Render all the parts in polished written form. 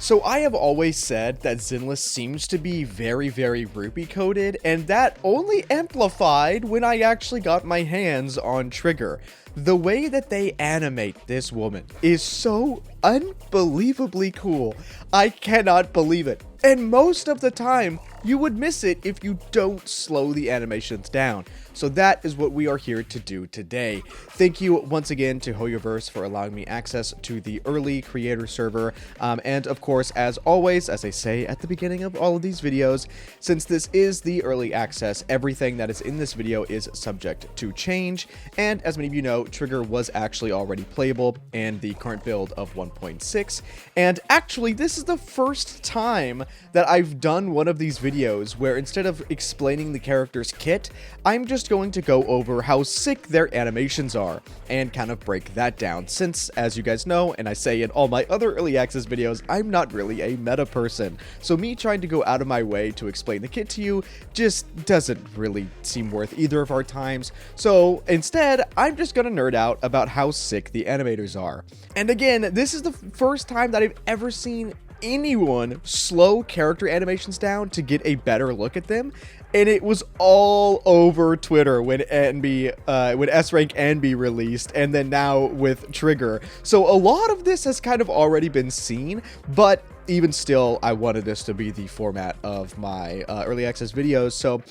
So I have always said that Zenless seems to be very Ruby coded, and that only amplified when I actually got my hands on Trigger. The way that they animate this woman is so unbelievably cool. I cannot believe it. And most of the time, you would miss it if you don't slow the animations down. So that is what we are here to do today. Thank you once again to Hoyoverse for allowing me access to the early creator server. And of course, as always, as I say at the beginning of all of these videos, since this is the early access, everything that is in this video is subject to change. And as many of you know, Trigger was actually already playable in the current build of 1.6. And actually, this is the first time that I've done one of these videos where instead of explaining the character's kit, I'm just going to go over how sick their animations are and kind of break that down, since, as you guys know, and I say in all my other early access videos, I'm not really a meta person. So me trying to go out of my way to explain the kit to you just doesn't really seem worth either of our times. So instead, I'm just gonna nerd out about how sick the animators are. And again, this is the first time that I've ever seen anyone slow character animations down to get a better look at them, and it was all over Twitter when when S-Rank Enby released, and then now with Trigger. So a lot of this has kind of already been seen, but even still, I wanted this to be the format of my early access videos. So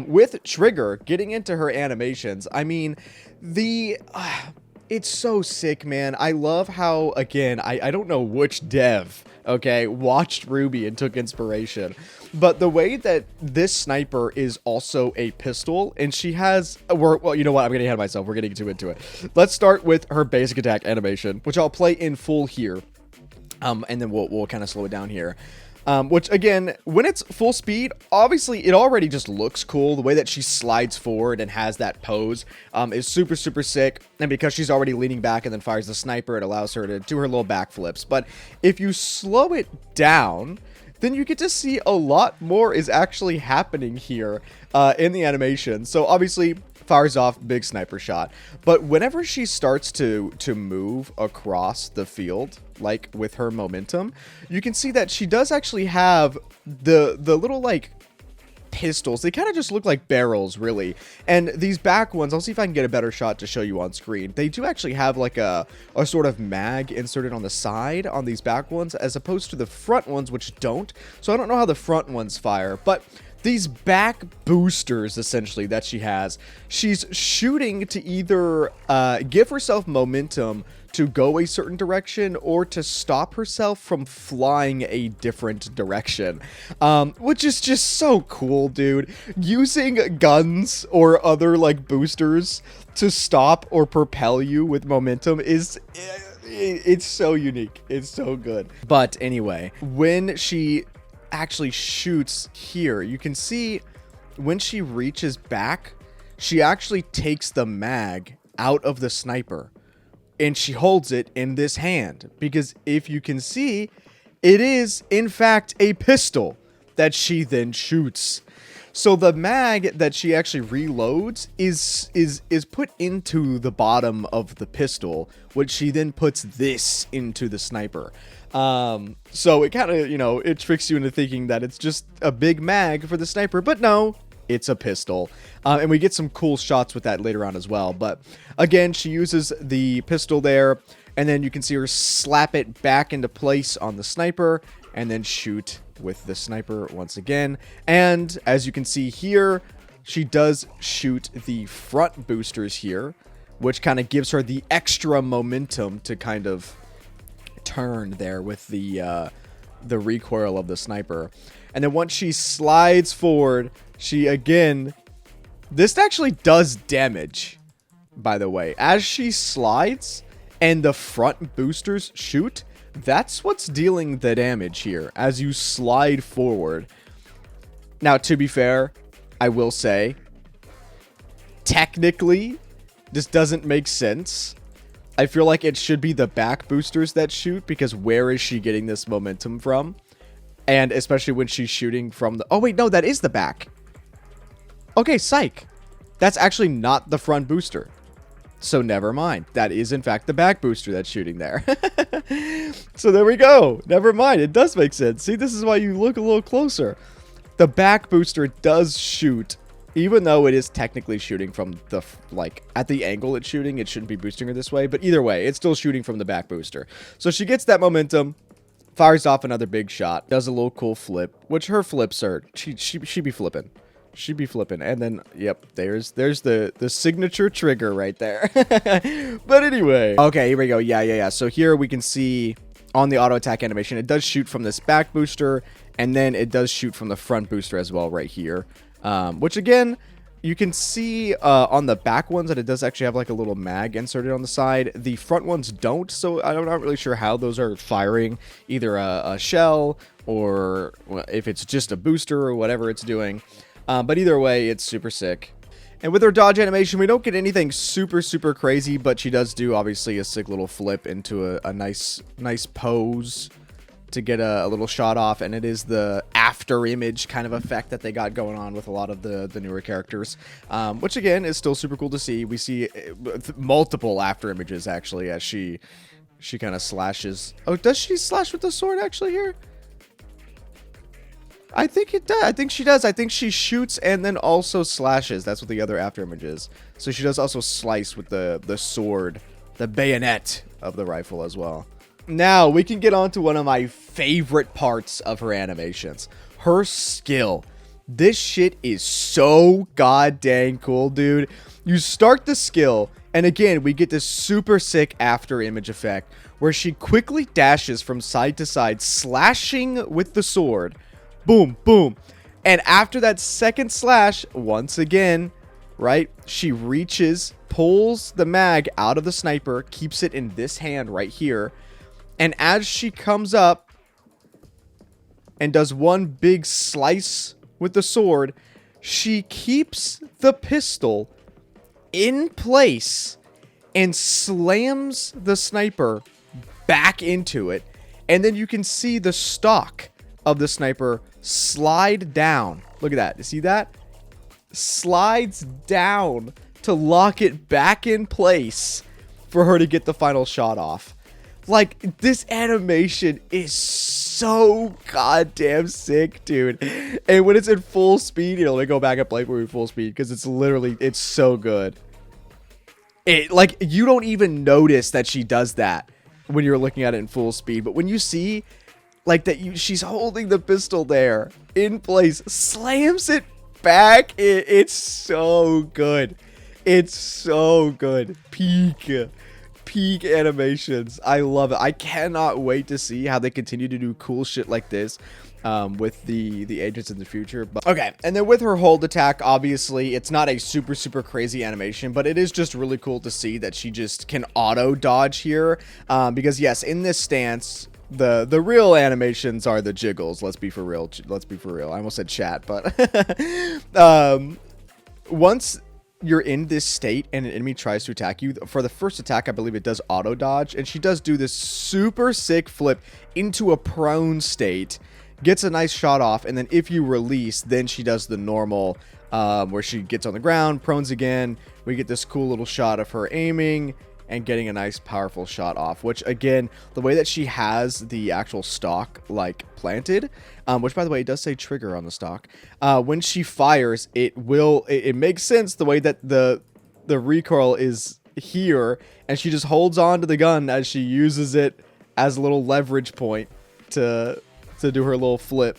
with Trigger, getting into her animations, I mean, it's so sick, man. I love how, again, I don't know which dev, okay, watched Ruby and took inspiration, but the way that this sniper is also a pistol, and she has, well, you know what, I'm getting ahead of myself. We're getting too into it. Let's start with her basic attack animation, which I'll play in full here, and then we'll kind of slow it down here. Which, again, when it's full speed, obviously it already just looks cool. The way that she slides forward and has that pose is super sick. And because she's already leaning back and then fires the sniper, it allows her to do her little backflips. But if you slow it down, then you get to see a lot more is actually happening here in the animation. So obviously, fires off, big sniper shot. But whenever she starts to move across the field, like with her momentum, you can see that she does actually have the little, like, pistols. They kind of just look like barrels, really. And these back ones, I'll see if I can get a better shot to show you on screen. They do actually have like a sort of mag inserted on the side on these back ones, as opposed to the front ones, which don't. So I don't know how the front ones fire, but these back boosters, essentially, that she has, she's shooting to either give herself momentum to go a certain direction or to stop herself from flying a different direction, which is just so cool, dude. Using guns or other, like, boosters to stop or propel you with momentum is... it's so unique. It's so good. But anyway, when she actually shoots here, you can see when she reaches back, she actually takes the mag out of the sniper and she holds it in this hand, because if you can see, it is in fact a pistol that she then shoots. So the mag that she actually reloads is put into the bottom of the pistol, which she then puts this into the sniper. So it kind of, you know, it tricks you into thinking that it's just a big mag for the sniper, but no, it's a pistol. And we get some cool shots with that later on as well. But again, she uses the pistol there, and then you can see her slap it back into place on the sniper, and then shoot with the sniper once again. And as you can see here, she does shoot the front boosters here, which kind of gives her the extra momentum to kind of turn there with the recoil of the sniper. And then once she slides forward, she again, this actually does damage, by the way. As she slides and the front boosters shoot, that's what's dealing the damage here as you slide forward. Now, to be fair, I will say, technically, this doesn't make sense. I feel like it should be the back boosters that shoot, because where is she getting this momentum from? And especially when she's shooting from the... Oh, wait, no, that is the back. Okay, psych. That's actually not the front booster. So never mind. That is, in fact, the back booster that's shooting there. So there we go. Never mind. It does make sense. See, this is why you look a little closer. The back booster does shoot, even though it is technically shooting from the, like, at the angle it's shooting. It shouldn't be boosting her this way. But either way, it's still shooting from the back booster. So she gets that momentum, fires off another big shot, does a little cool flip, which her flips are, she be flipping. She'd be flipping. And then, yep, there's the signature trigger right there. But anyway. Okay, here we go. Yeah. So here we can see on the auto attack animation, it does shoot from this back booster. And then it does shoot from the front booster as well right here. Which again, you can see on the back ones that it does actually have like a little mag inserted on the side. The front ones don't. So I'm not really sure how those are firing either a shell or if it's just a booster or whatever it's doing. But either way, it's super sick. And with her dodge animation, we don't get anything super crazy, but she does do, obviously, a sick little flip into a nice pose to get a little shot off. And it is the after image kind of effect that they got going on with a lot of the newer characters, which, again, is still super cool to see. We see multiple after images, actually, as she kind of slashes. Oh, does she slash with the sword, actually, here? I think it does. I think she does. I think she shoots and then also slashes. That's what the other after image is. So she does also slice with the sword, the bayonet of the rifle as well. Now, we can get on to one of my favorite parts of her animations. Her skill. This shit is so goddamn cool, dude. You start the skill, and again, we get this super sick after image effect where she quickly dashes from side to side, slashing with the sword. Boom, boom. And after that second slash, once again, right, she reaches, pulls the mag out of the sniper, keeps it in this hand right here. And as she comes up and does one big slice with the sword, she keeps the pistol in place and slams the sniper back into it. And then you can see the stock of the sniper slide down. Look at that. You see that? Slides down to lock it back in place for her to get the final shot off. Like, this animation is so goddamn sick, dude. And when it's in full speed, you know, let me go back and play for you full speed because it's literally, it's so good. Like, you don't even notice that she does that when you're looking at it in full speed. But when you see, like, that she's holding the pistol there in place, slams it back, it's so good. It's so good. Peak animations. I love it. I cannot wait to see how they continue to do cool shit like this with the agents in the future. But okay, and then with her hold attack, obviously it's not a super crazy animation, but it is just really cool to see that she just can auto dodge here, because yes, in this stance, the real animations are the jiggles. Let's be for real. I almost said chat, but once you're in this state and an enemy tries to attack you, for the first attack, I believe it does auto dodge, and she does do this super sick flip into a prone state, gets a nice shot off, and then if you release, then she does the normal where she gets on the ground, prones again. We get this cool little shot of her aiming and getting a nice powerful shot off, which again, the way that she has the actual stock like planted, which by the way, it does say trigger on the stock, when she fires, it makes sense the way that the recoil is here, and she just holds on to the gun as she uses it as a little leverage point to do her little flip,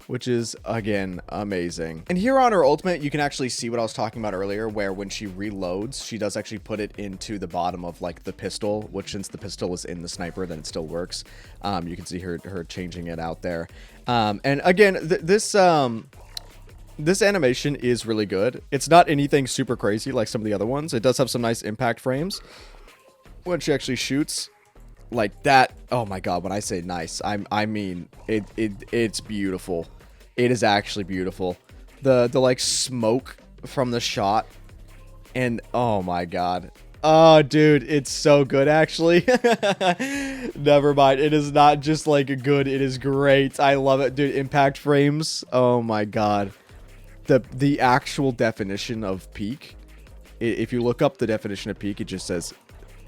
which is, again, amazing. And here on her ultimate, you can actually see what I was talking about earlier, where when she reloads, she does actually put it into the bottom of, like, the pistol, which since the pistol is in the sniper, then it still works. You can see her changing it out there. And again, this animation is really good. It's not anything super crazy like some of the other ones. It does have some nice impact frames when she actually shoots. Like that, oh my god, when I say nice, I mean it's beautiful. It is actually beautiful. The like smoke from the shot, and oh my god. Oh dude, it's so good actually. Never mind. It is not just like good, it is great. I love it, dude. Impact frames. Oh my god. The actual definition of peak If you look up the definition of peak, it just says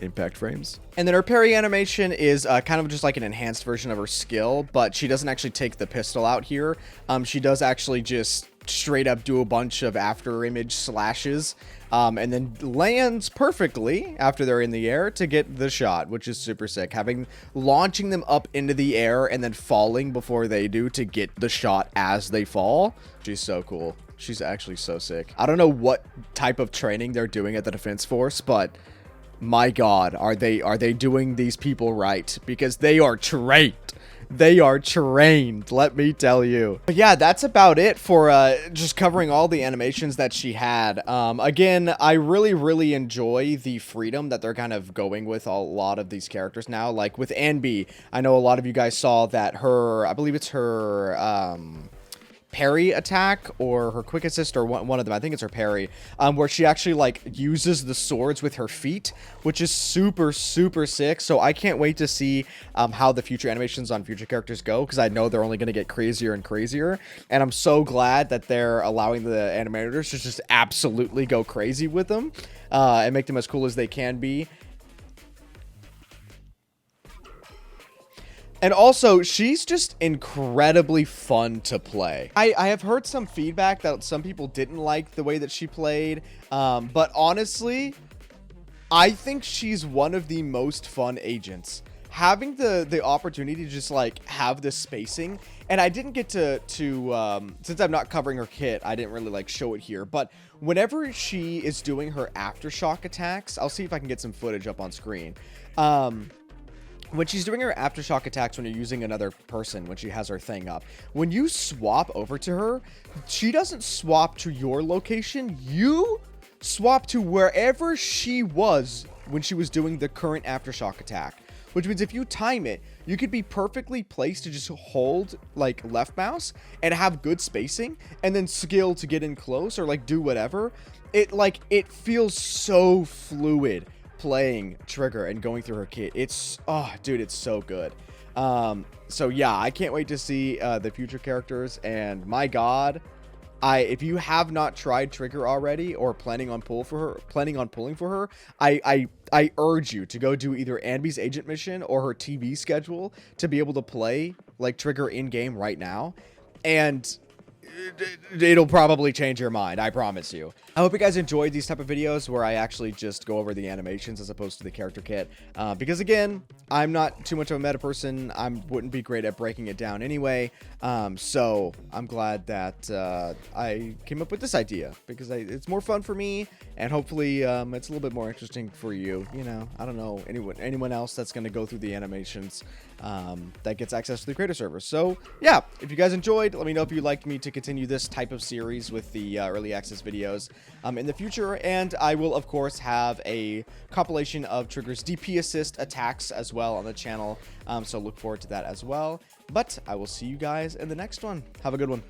impact frames. And then her parry animation is kind of just like an enhanced version of her skill, but she doesn't actually take the pistol out here. She does actually just straight up do a bunch of after image slashes, and then lands perfectly after they're in the air to get the shot, which is super sick. Launching them up into the air and then falling before they do to get the shot as they fall. She's so cool. She's actually so sick. I don't know what type of training they're doing at the Defense Force, but my God, are they doing these people right? Because they are trained. They are trained, let me tell you. But yeah, that's about it for just covering all the animations that she had. Again, I really enjoy the freedom that they're kind of going with a lot of these characters now. Like with Anby, I know a lot of you guys saw that her, I believe it's her parry attack or her quick assist, or one of them, I think it's her parry, where she actually like uses the swords with her feet, which is super sick. So I can't wait to see how the future animations on future characters go, because I know they're only going to get crazier and crazier, and I'm so glad that they're allowing the animators to just absolutely go crazy with them and make them as cool as they can be. And also, she's just incredibly fun to play. I have heard some feedback that some people didn't like the way that she played. But honestly, I think she's one of the most fun agents. Having the opportunity to just like have the spacing, and I didn't get to since I'm not covering her kit, I didn't really like show it here, but whenever she is doing her aftershock attacks, I'll see if I can get some footage up on screen. When she's doing her aftershock attacks, when you're using another person, when she has her thing up, when you swap over to her, she doesn't swap to your location. You swap to wherever she was when she was doing the current aftershock attack. Which means if you time it, you could be perfectly placed to just hold like left mouse and have good spacing, and then skill to get in close or like do whatever. It feels so fluid playing Trigger and going through her kit. It's, oh dude, it's so good. So yeah, I can't wait to see the future characters, and my God, if you have not tried Trigger already or planning on pulling for her, I urge you to go do either Anby's agent mission or her TV schedule to be able to play like Trigger in game right now, and it'll probably change your mind, I promise you. I hope you guys enjoyed these type of videos where I actually just go over the animations as opposed to the character kit, because again, I'm not too much of a meta person. I wouldn't be great at breaking it down anyway, so I'm glad that I came up with this idea, because it's more fun for me, and hopefully it's a little bit more interesting for you. You know, I don't know anyone else that's going to go through the animations that gets access to the creator server. So yeah, if you guys enjoyed, let me know if you'd like me to continue this type of series with the early access videos in the future, and I will of course have a compilation of Trigger's DP assist attacks as well on the channel, so look forward to that as well. But I will see you guys in the next one. Have a good one.